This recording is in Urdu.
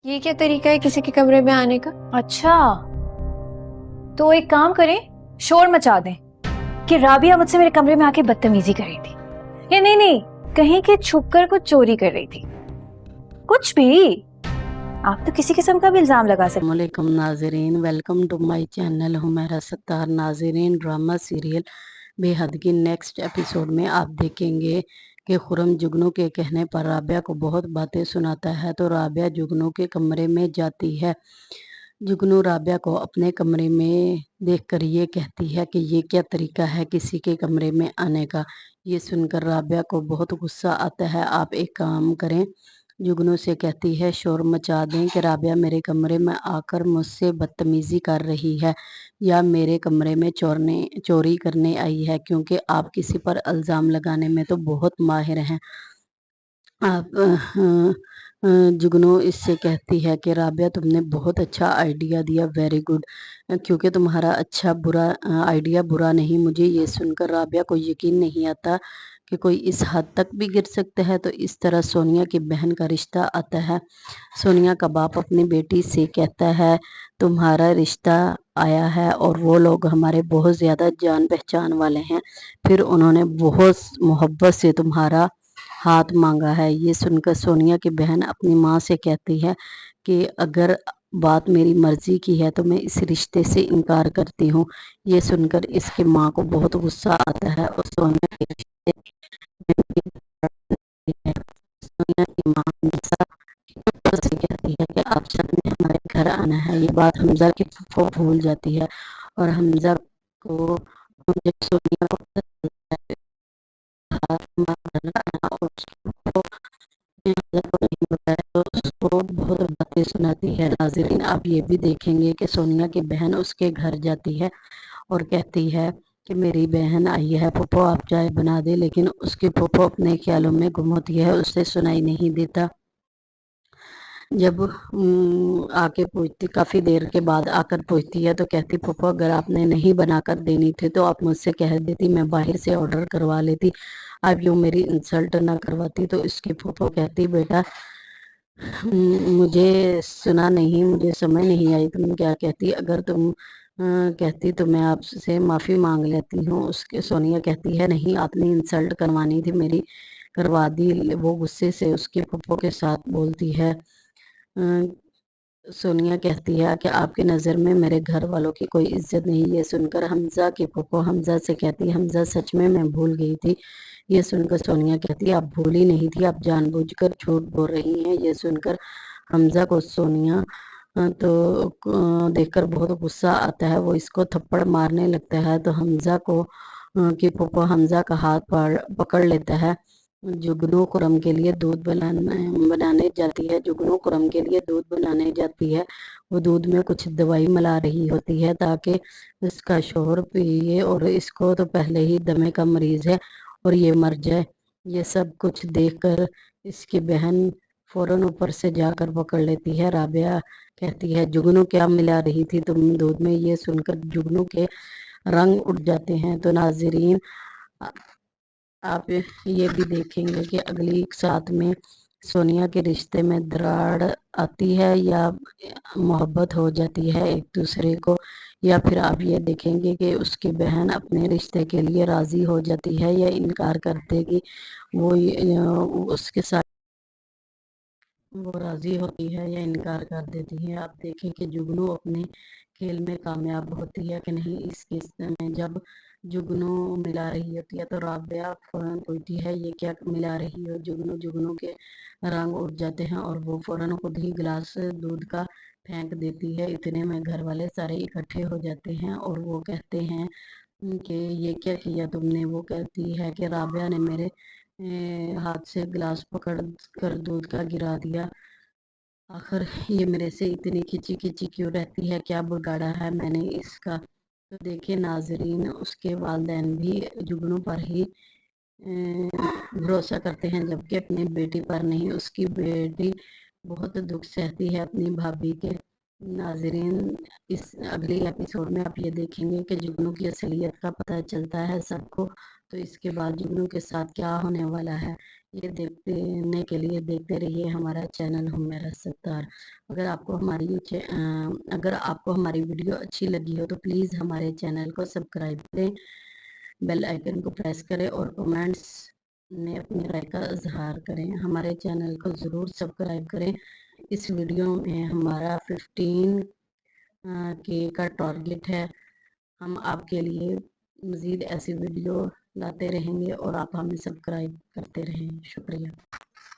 یہ کیا طریقہ ہے کسی کے کمرے میں آنے کا؟ اچھا تو ایک کام کریں، شور مچا دیں کہ رابعہ مجھ سے میرے کمرے میں آ کے بدتمیزی کر رہی تھی، یا نہیں کہیں کہ چھپ کر کچھ چوری کر رہی تھی، کچھ بھی۔ آپ تو کسی قسم کا بھی الزام لگا سکتے۔ السلام علیکم ناظرین، welcome to my channel Humaira Sattar. ناظرین، ڈرامہ سیریل بے حد کی نیکسٹ ایپیسوڈ میں آپ دیکھیں گے کہ خرم جگنو کے کہنے پر رابعہ کو بہت باتیں سناتا ہے تو رابعہ جگنو کے کمرے میں جاتی ہے۔ جگنو رابعہ کو اپنے کمرے میں دیکھ کر یہ کہتی ہے کہ یہ کیا طریقہ ہے کسی کے کمرے میں آنے کا۔ یہ سن کر رابعہ کو بہت غصہ آتا ہے۔ آپ ایک کام کریں، جگنو سے کہتی ہے، شور مچا دیں کہ رابعہ میرے کمرے میں آ کر مجھ سے بدتمیزی کر رہی ہے یا میرے کمرے میں چوری کرنے آئی ہے، کیونکہ آپ کسی پر الزام لگانے میں تو بہت ماہر ہیں۔ آپ جگنو اس سے کہتی ہے کہ رابعہ تم نے بہت اچھا آئیڈیا دیا، ویری گڈ، کیونکہ تمہارا برا آئیڈیا برا نہیں۔ مجھے یہ سن کر رابعہ کو یقین نہیں آتا کہ کوئی اس حد تک بھی گر سکتا ہے۔ تو اس طرح سونیا کی بہن کا رشتہ آتا ہے۔ سونیا کا باپ اپنی بیٹی سے کہتا ہے، تمہارا رشتہ آیا ہے اور وہ لوگ ہمارے بہت زیادہ جان پہچان والے ہیں، پھر انہوں نے بہت محبت سے تمہارا ہاتھ مانگا ہے۔ یہ سن کر سونیا کی بہن اپنی ماں سے کہتی ہے کہ اگر بات میری مرضی کی ہے تو میں اس رشتے سے انکار کرتی ہوں۔ یہ سن کر اس کی ماں کو بہت غصہ آتا ہے اور سونیا کے رشتے سونیا کی ماں حمزہ سے کہتی ہے کہ آپ سب نے ہمارے گھر آنا ہے۔ یہ بات حمزہ کی پھوپھو بھول جاتی ہے اور حمزہ کو جب سونیا کو پتہ چلتا ہے ہاتھ مارنا اور اس کی پھوپھو نے حمزہ کو نہیں بتایا تو اس کو بہت باتیں سناتی ہے۔ ناظرین، آپ یہ بھی دیکھیں گے کہ سونیا کی بہن اس کے گھر جاتی ہے اور کہتی ہے کہ میری بہن آئی ہے، پھوپھو آپ چائے بنا دے، لیکن اس کی پھوپھو اپنے خیالوں میں گم ہوتی ہے، اسے سنائی نہیں دیتا۔ جب آ کے پوچھتی، کافی دیر کے بعد آ کر پوچھتی ہے تو کہتی، پھوپھو اگر آپ نے نہیں بنا کر دینی تھی تو آپ مجھ سے کہہ دیتی، میں باہر سے آرڈر کروا لیتی، آپ یوں میری انسلٹ نہ کرواتی۔ تو اس کی پھوپھو کہتی، بیٹا مجھے سنا نہیں، مجھے سمجھ نہیں آئی تم کیا کہتی، اگر تم کہتی تو میں آپ سے معافی مانگ لیتی ہوں۔ اس کے سونیا کہتی ہے، نہیں آپ نے انسلٹ کروانی تھی میری، کروا دی۔ وہ غصے سے اس کی پھوپھو کے ساتھ بولتی ہے۔ سونیا کہتی ہے کہ آپ کی نظر میں میرے گھر والوں کی کوئی عزت نہیں۔ یہ سن کر حمزہ کی پھوپھو حمزہ سے کہتی، حمزہ سچ میں بھول گئی تھی۔ یہ سن کر سونیا کہتی، آپ بھولی نہیں تھی، آپ جان بوجھ کر جھوٹ بول رہی ہیں۔ یہ سن کر حمزہ کو سونیا تو دیکھ کر بہت غصہ آتا ہے، وہ اس کو تھپڑ مارنے لگتا ہے تو حمزہ کو کی پھوپھو حمزہ کا ہاتھ پکڑ لیتا ہے۔ جگنو خرم کے لیے دودھ بنانے جاتی ہے۔ جگنو خرم کے لیے دودھ بنانے جاتی ہے، وہ دودھ میں کچھ دوائی ملا رہی ہوتی ہے تاکہ اس کا شوہر پیے، اور اس کو تو پہلے ہی دمے کا مریض ہے اور یہ مر جائے۔ یہ سب کچھ دیکھ کر اس کی بہن فوراً اوپر سے جا کر پکڑ لیتی ہے۔ رابعہ کہتی ہے، جگنو کیا ملا رہی تھی تم دودھ میں؟ یہ سن کر جگنو کے رنگ اٹھ جاتے ہیں۔ تو ناظرین، آپ یہ بھی دیکھیں گے کہ اگلی ساتھ میں سونیا کے رشتے میں دراڑ آتی ہے یا محبت ہو جاتی ہے ایک دوسرے کو، یا پھر آپ یہ دیکھیں گے کہ اس کی بہن اپنے رشتے کے لیے راضی ہو جاتی ہے یا انکار کر دے گی، وہ اس کے ساتھ وہ راضی ہوتی ہے یا انکار کر دیتی ہے۔ آپ دیکھیں کہ جگنو اپنے کھیل میں کامیاب ہوتی ہے کہ نہیں۔ اس قصے میں جب جگنو ملا رہی ہوتی ہے تو رابعہ فوراً پوچھتی ہے، یہ کیا ملا رہی ہو جگنو کے رنگ اٹھ جاتے ہیں اور وہ فوراً خود ہی گلاس دودھ کا پھینک دیتی ہے۔ اتنے میں گھر والے سارے اکٹھے ہو جاتے ہیں اور وہ کہتے ہیں کہ یہ کیا کیا تم نے؟ وہ کہتی ہے کہ رابعہ نے میرے ہاتھ سے گلاس پکڑ کر دودھ کا گرا دیا، آخر یہ میرے سے اتنی کھچی کھچی کیوں رہتی ہے، کیا بگاڑا ہے میں نے اس کا؟ تو دیکھیں ناظرین، اس کے والدین بھی جگنو پر ہی بھروسہ کرتے ہیں جبکہ اپنی بیٹی پر نہیں۔ اس کی بیٹی بہت دکھ سہتی ہے اپنی بھابھی کے۔ ناظرین، اس اگلی ایپیسوڈ میں آپ یہ دیکھیں گے کہ جگنو کی اصلیت کا پتہ چلتا ہے سب کو، تو اس کے بعد جگنو کے ساتھ کیا ہونے والا ہے یہ دیکھنے کے لیے دیکھتے رہیے ہمارا چینل حمیرہ ستار۔ اگر آپ کو ہماری ویڈیو اچھی لگی ہو تو پلیز ہمارے چینل کو سبسکرائب کریں، بیل آئیکن کو پریس کریں اور کمنٹس میں اپنی رائے کا اظہار کریں۔ ہمارے چینل کو ضرور سبسکرائب کریں۔ اس ویڈیو میں ہمارا 15K کا ٹارگٹ ہے۔ ہم آپ کے لیے مزید ایسی ویڈیو لاتے رہیں گے اور آپ ہمیں سبسکرائب کرتے رہیں۔ شکریہ۔